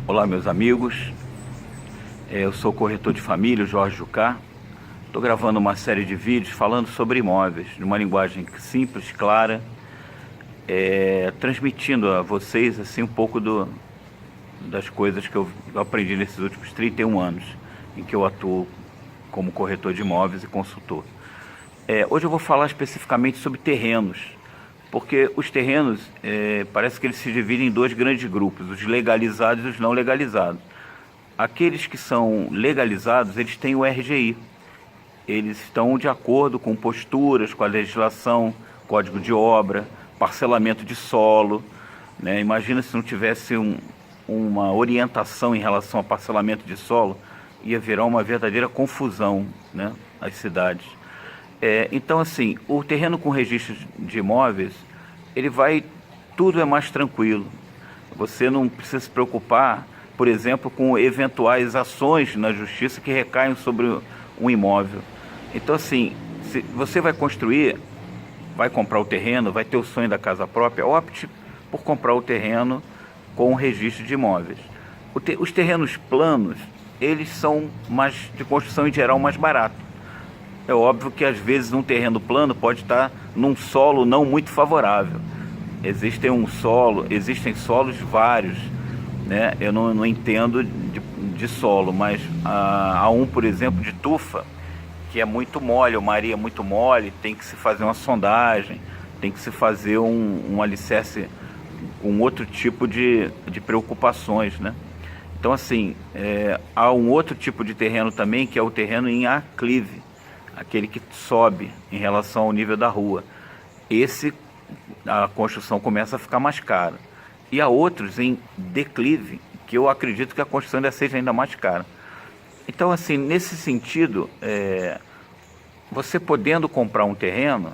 Olá, meus amigos. Eu sou o corretor de família, Jorge Jucá. Estou gravando uma série de vídeos falando sobre imóveis, de uma linguagem simples, clara, transmitindo a vocês assim um pouco das coisas que eu aprendi nesses últimos 31 anos em que eu atuo como corretor de imóveis e consultor. Hoje eu vou falar especificamente sobre terrenos, porque os terrenos parece que eles se dividem em dois grandes grupos, os legalizados e os não legalizados. Aqueles que são legalizados, eles têm o RGI, eles estão de acordo com posturas, com a legislação, código de obra, parcelamento de solo, né? Imagina se não tivesse uma orientação em relação a parcelamento de solo, ia virar uma verdadeira confusão, né, nas cidades. Então, assim, o terreno com registro de imóveis, tudo é mais tranquilo. Você não precisa se preocupar, por exemplo, com eventuais ações na justiça que recaem sobre um imóvel. Então, assim, se você vai construir, vai comprar o terreno, vai ter o sonho da casa própria, opte por comprar o terreno com o registro de imóveis. Os terrenos planos, eles são de construção em geral mais baratos. É óbvio que às vezes um terreno plano pode estar num solo não muito favorável. Existem solos vários, né? Eu não entendo de solo, mas há um, por exemplo, de tufa, que é muito mole, uma areia muito mole, tem que se fazer uma sondagem, tem que se fazer um alicerce com outro tipo de preocupações, né? Então, assim, há um outro tipo de terreno também, que é o terreno em aclive, aquele que sobe em relação ao nível da rua. A construção começa a ficar mais cara. E há outros em declive, que eu acredito que a construção ainda seja ainda mais cara. Então, assim, nesse sentido, você podendo comprar um terreno,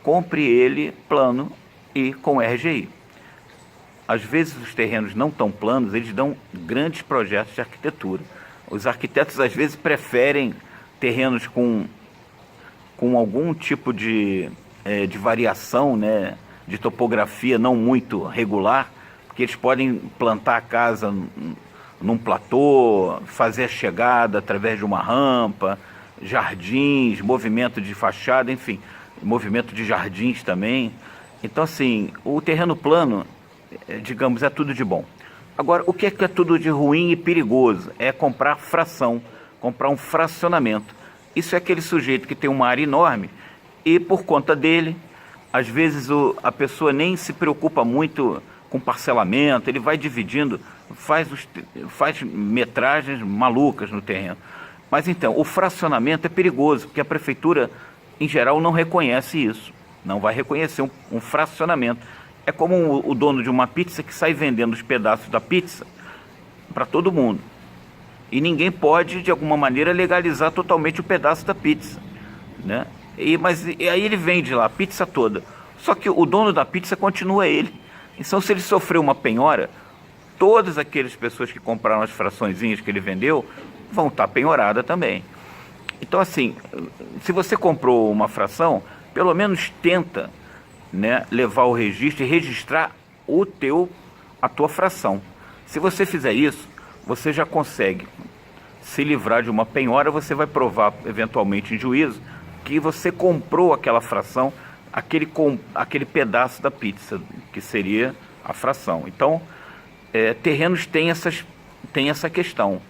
compre ele plano e com RGI. Às vezes os terrenos não tão planos, eles dão grandes projetos de arquitetura. Os arquitetos às vezes preferem terrenos com algum tipo de variação, né, de topografia não muito regular, porque eles podem plantar a casa num platô, fazer a chegada através de uma rampa, jardins, movimento de fachada, enfim, movimento de jardins também. Então, assim, o terreno plano, digamos, é tudo de bom. Agora, o que é tudo de ruim e perigoso? É comprar fração, comprar um fracionamento. Isso é aquele sujeito que tem uma área enorme e, por conta dele, às vezes a pessoa nem se preocupa muito com parcelamento, ele vai dividindo, faz metragens malucas no terreno. Mas então, o fracionamento é perigoso, porque a prefeitura, em geral, não reconhece isso. Não vai reconhecer um fracionamento. É como o dono de uma pizza que sai vendendo os pedaços da pizza para todo mundo. E ninguém pode, de alguma maneira, legalizar totalmente o pedaço da pizza, né? Mas aí ele vende lá a pizza toda. Só que o dono da pizza continua ele. Então, se ele sofreu uma penhora, todas aquelas pessoas que compraram as fraçõezinhas que ele vendeu vão estar penhoradas também. Então, assim, se você comprou uma fração, pelo menos tenta, né, levar o registro e registrar a tua fração. Se você fizer isso, você já consegue se livrar de uma penhora. Você vai provar eventualmente em juízo que você comprou aquela fração, aquele pedaço da pizza, que seria a fração. Então, terrenos têm essa questão,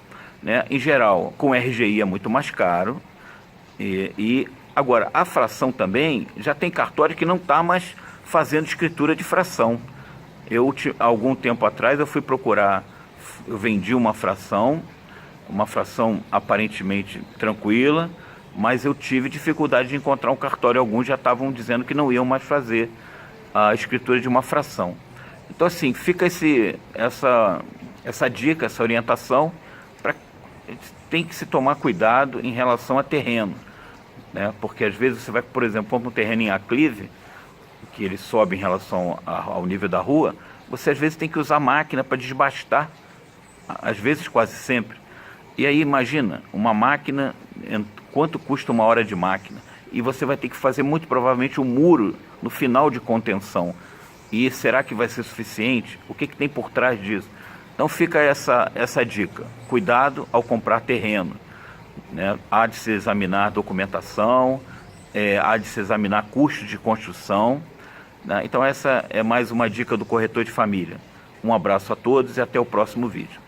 né? Em geral, com RGI é muito mais caro. Agora, a fração também, já tem cartório que não está mais fazendo escritura de fração. Algum tempo atrás, eu vendi uma fração aparentemente tranquila, mas eu tive dificuldade de encontrar um cartório. Alguns já estavam dizendo que não iam mais fazer a escritura de uma fração. Então, assim, fica essa dica, essa orientação, tem que se tomar cuidado em relação a terreno, né? Porque às vezes você vai, por exemplo, comprar um terreno em aclive, que ele sobe em relação ao nível da rua, você às vezes tem que usar máquina para desbastar, às vezes quase sempre. E aí imagina, uma máquina, quanto custa uma hora de máquina? E você vai ter que fazer muito provavelmente um muro no final de contenção. E será que vai ser suficiente? O que tem por trás disso? Então fica essa dica, cuidado ao comprar terreno, né? Há de se examinar documentação, há de se examinar custo de construção, né? Então essa é mais uma dica do corretor de família. Um abraço a todos e até o próximo vídeo.